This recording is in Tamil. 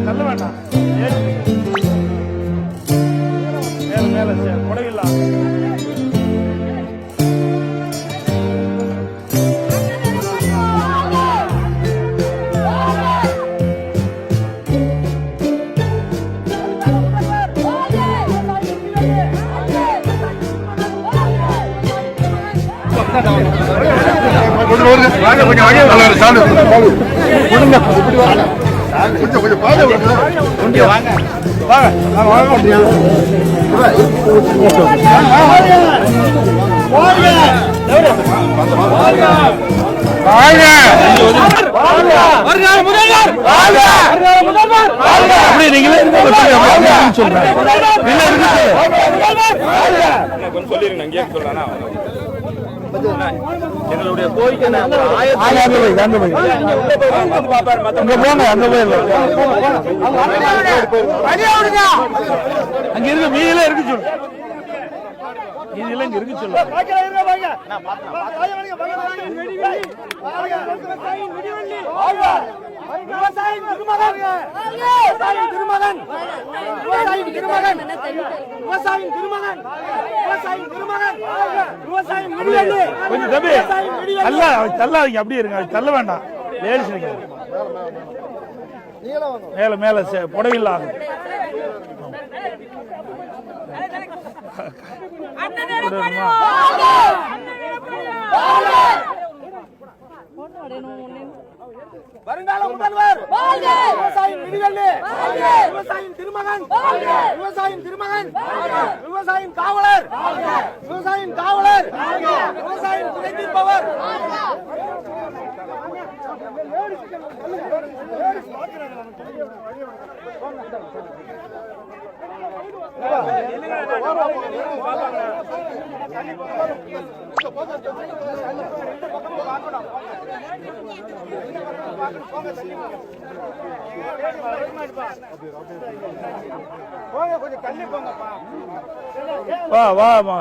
நல்ல வேண்டாம் மேல மேல கொடையில்லாம் எங்களுடைய கோரிக்கை அங்க இருக்க மீதில இருக்கு சொல்லு இங்க இருக்கு சொல்லு கொஞ்சம் தம்பி தள்ளாதீங்க, அப்படியே இருங்க, தள்ள வேண்டாம். லேடிஸ் மேல மேல புடவில்லாம் வருங்கால முதல்வர் விவசாயியின் விடிவெள்ளி, விவசாயியின் திருமகன், விவசாயியின் திருமகன், விவசாயியின் காவலர், விவசாயியின் காவலர், விவசாயியின் துணை தீர்ப்பவர். வா வா